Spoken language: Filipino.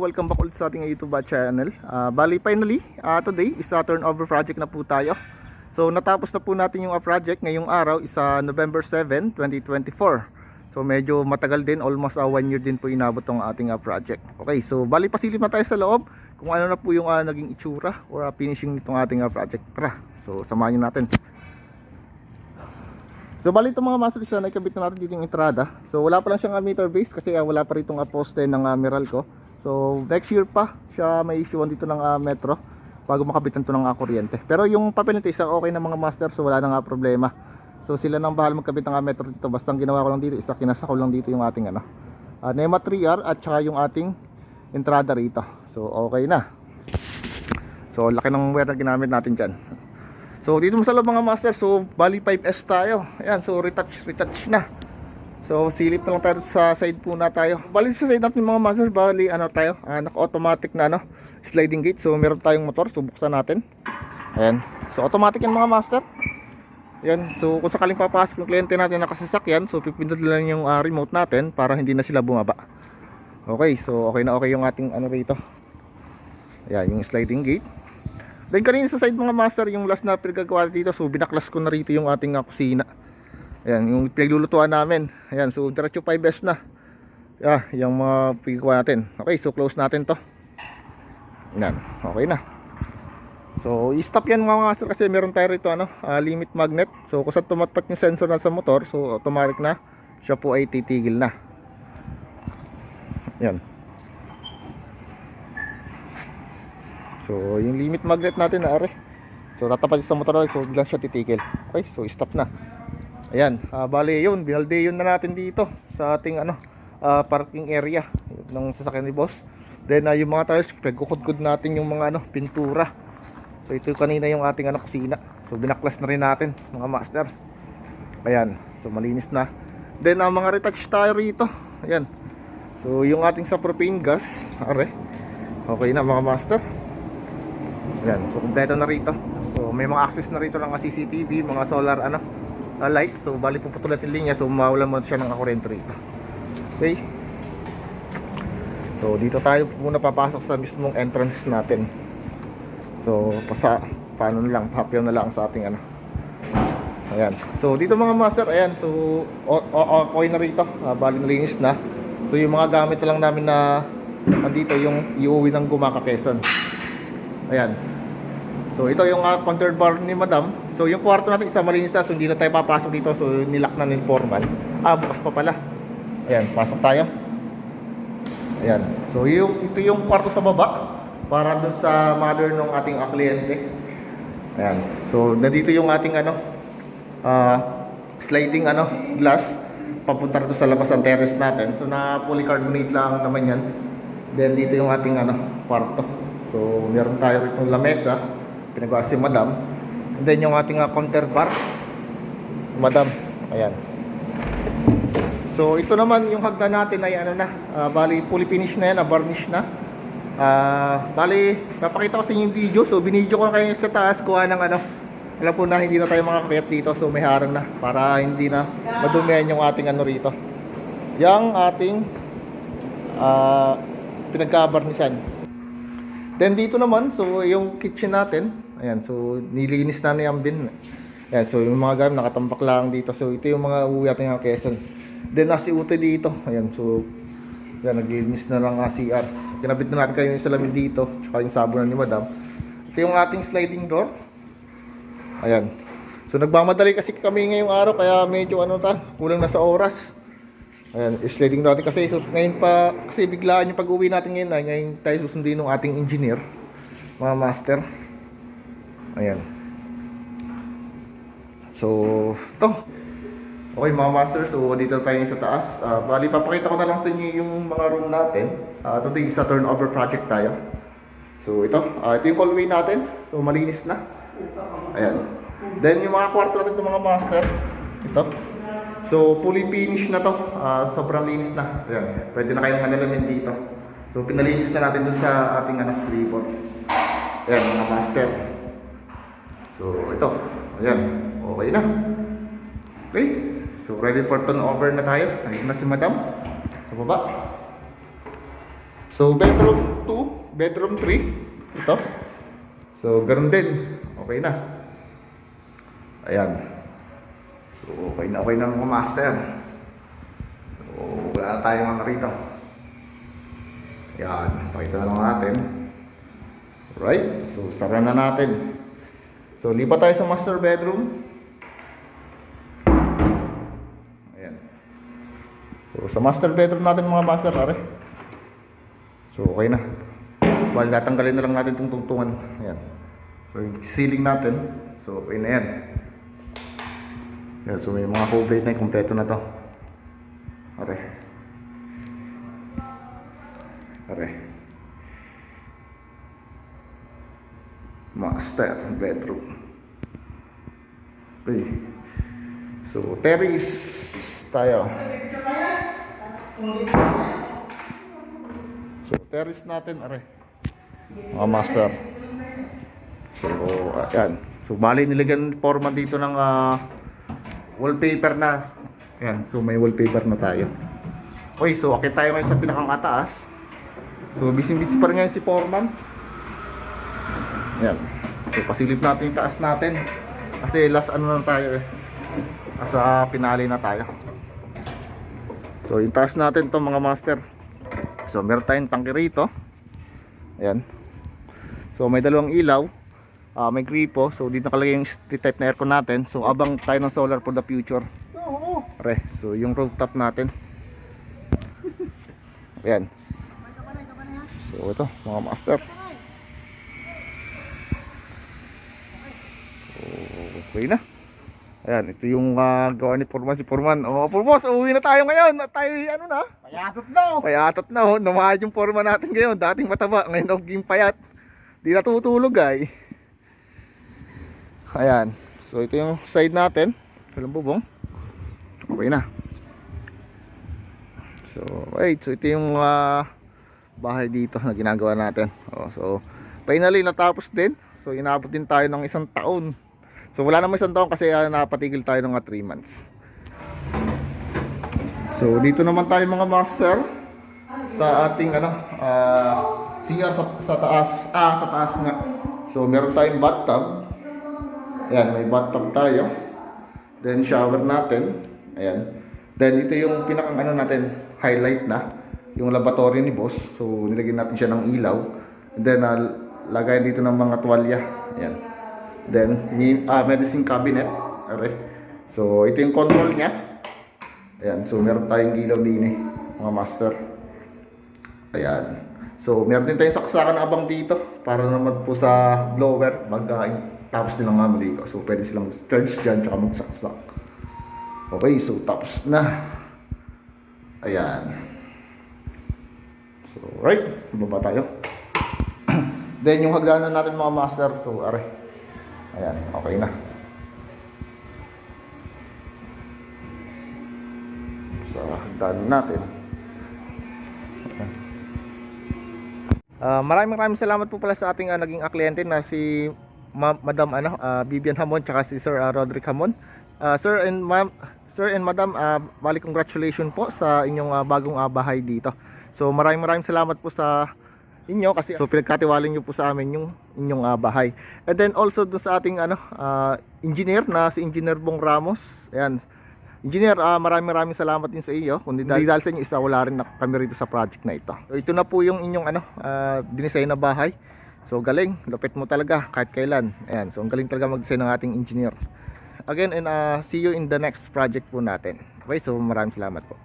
welcome back ulit sa ating YouTube channel. Bali finally, today is a turnover project na po tayo. So natapos na po natin yung project ngayong araw is November 7, 2024. So medyo matagal din, almost 1 year din po inabot tong ating project. Okay, so bali pasilip na tayo sa loob kung ano na po yung naging itsura or finishing nitong ating project. Tara, so samahan nyo natin. So bali itong mga master na ikabit na natin dito yung entrada. So wala pa lang siyang meter base kasi wala pa rin itong poste ng Meralco. So next year pa siya may issue dito ng metro bago makabitan to ng kuryente. Pero yung papel nito isa okay na mga master, so wala na problema. So sila nang bahal magkabit ng metro dito. Basta ang ginawa ko lang dito isa kinasa ko lang dito yung ating NEMA 3R at saka yung ating entrada rito. So okay na. So laki ng wire na ginamit natin dyan. So dito mo sa loob mga master, so bali 5S tayo. Ayan, so retouch na. So silip na lang tayo sa side po na tayo. Bali sa side natin mga master, bali tayo, naka-automatic na sliding gate. So meron tayong motor, so buksan natin. Ayan, so automatic yan mga master. Ayan, so kung sakaling papasok yung kliyente natin nakasasakyan, so pipindot lang yung remote natin para hindi na sila bumaba. Okay, so okay na okay yung ating rito. Ayan, yung sliding gate. Then kanina sa side mga master, yung last na pinagagawa dito, so binaklas ko na rito yung ating kusina. Ayan, yung pinaglulutuan namin. Ayan, so diretso 5S na. Yung mga pinagawa natin. Okay, so close natin to. Ayan, okay na. So i-stop yan mga master kasi meron tayo rito limit magnet. So kung saan tumatpat yung sensor na sa motor, so automatic na siya po ay titigil na. Ayan. So yung limit magnet natin so tatapat sa motor, so biglang siya titigil. Okay, so stop na. Ayan, bali yun, binalde yun na natin dito sa ating parking area ng sasakyan ni boss. Then yung mga tires, pagkukudkod natin yung mga pintura. So ito kanina yung ating kusina. So binaklas na rin natin mga master. Ayan, so malinis na. Then mga retouch tayo rito. Ayan. So yung ating sa propane gas, okay na mga master. Ayan, so kompleto na rito. So may mga access na rito ng CCTV, mga solar lights. So bali puputulan yung linya, so mawalan mo siya ng kuryente rito. Okay. So dito tayo muna papasok sa mismong entrance natin. So paano na lang, papyaw na lang sa ating Ayan. So dito mga master, ayan, so okay na rito. Bali nalinis na. So yung mga gamit na lang namin na andito yung iuwi ng Gumaka, Quezon. Ayan. So ito yung counter bar ni madam. So yung kwarto natin isa malinis na, so hindi na tayo papasok dito. So nilak na ni foreman. Bukas pa pala. Ayan, pasok tayo. Ayan. So ito yung kwarto sa baba para dun sa mother ng ating kliyente. Ayan. So nandito yung ating sliding glass papunta dito sa labas ng terrace natin. So na polycarbonate lang naman yan. Then dito yung ating kwarto. So meron tayo rito lamesa, pinagawa si madam. And then yung ating counter bar madam. Ayan. So ito naman yung hagdan natin ay bali fully finish na yan, varnish na. Bali papakita ko sa inyo yung video. So binidyo ko kayo sa taas kuha ng alam po na hindi na tayo makakayat dito, so may harang na para hindi na madumihan yung ating rito. Yung ating pinagkabarnisan. Then dito naman, so yung kitchen natin, ayan, so nilinis na yung bin. Ayan, so yung mga gamit nakatambak lang dito. So ito yung mga uwi natin ng Quezon. Then nasi ute dito, ayan, so yan, naglinis na lang CR. So, kinabit na natin kayo yung salamin dito, tsaka yung sabunan ni madam. Ito yung ating sliding door. Ayan. So nagmamadali kasi kami ngayong araw, kaya medyo kulang na sa oras. Ayan, sliding natin kasi. So ngayon pa, kasi biglaan yung pag-uwi natin ngayon. Ngayon tayo susundin ng ating engineer, mga master. Ayan. So ito. Okay mga master, so dito tayo sa taas. Bali papakita ko na lang sa inyo yung mga room natin. Today sa turnover project tayo. So ito yung hallway natin. So malinis na. Ayan. Then yung mga kwarto natin mga master, ito. So fully finish na to. Sobrang linis na. Ayan. Pwede na kayong manalamin dito. So pinalinis na natin dun sa ating labor. Ayan mga master. So ito. Ayan. Okay na. Okay. So ready for turnover na tayo. Ayun na si madam. Sa baba. So bedroom 2, bedroom 3 ito. So ganoon din. Okay na. Ayan. So okay na mga master. So wala na tayong ano rito. Ayan, pakita na lang natin. Right, so sara na natin. So lipat tayo sa master bedroom. Ayan. So sa master bedroom natin mga master, pare. So okay na. Bali tatanggalin na lang natin itong tungtungan. Ayan. So yung ceiling natin, so okay na yan. Ayan, so may mga coverage na, kompleto na to. Okay. Okay. Master bedroom. Okay. So terrace tayo. So terrace natin, are. Mga master. So ayan. So bali nilagyan forma dito ng wallpaper na. Ayan, so may wallpaper na tayo. Okay, so akit tayo ngayon sa pinakangataas. So busy pa rin ngayon si Foreman. Ayan. So pasilip natin yung taas natin. Kasi last ano na tayo eh. Asa pinali na tayo. So yung taas natin to mga master. So meron tayong tangke rito. Ayan. So may dalawang ilaw. May gripo. So dito nakalagay yung street type na aircon natin. So abang tayo ng solar for the future. Re. So yung rooftop natin. Ayan. So ito mga master. So okay na. Ayan, ito yung gawa ni Purman, si Purman. Oh, Purmos, uwi na tayo ngayon. Tayo ano na? Payatot na. Payatot na oh. Namahid yung Purman natin ngayon. Dating mataba, ngayon naging payat. Di natutulog ay. Ayan. So ito yung side natin. Walang bubong. Okay na. So, wait. So ito yung bahay dito na ginagawa natin. Oh, so finally natapos din. So inabot din tayo ng 1 taon. So wala naman 1 taon kasi napatigil tayo ng 3 months. So dito naman tayo mga master sa ating CR sa taas. Sa taas nga. So meron tayong bathtub. Ayan, may bathtub tayo. Then shower natin. Ayan. Then ito yung pinakang natin, highlight na yung laboratory ni boss. So nilagyan natin siya ng ilaw. And then lagay dito ng mga tuwalya. Ayan. Then medicine cabinet. Okay. So ito yung control niya. Ayan. So meron tayong ilaw din mga master. Ayan. So meron din tayong saksakan na abang dito para naman po sa blower tapos nilang maligo. So pwede silang charge dyan tsaka magsaksak. Okay. So tapos na. Ayan. So right. Baba tayo. Then yung hagdanan natin mga master. So are. Ayan. Okay na. So hagdanan natin. Maraming salamat po pala sa ating naging kliyente na si Madam Vivian Hamon tsaka si Sir Roderick Hamon. Sir and Madam, bali congratulations po sa inyong bagong bahay dito. So maraming salamat po sa inyo kasi so pinagkatiwalaan niyo po sa amin yung inyong bahay. And then also dun sa ating engineer na si Engineer Bong Ramos. Ayan. Engineer, maraming salamat din sa iyo. Kundi dahil sa inyo, wala rin na kami rito sa project na ito. So, ito na po yung inyong dinesign na bahay. So, galing. Lupit mo talaga kahit kailan. Ayan. So, ang galing talaga mag-design ng ating engineer. Again, and see you in the next project po natin. Okay, so maraming salamat po.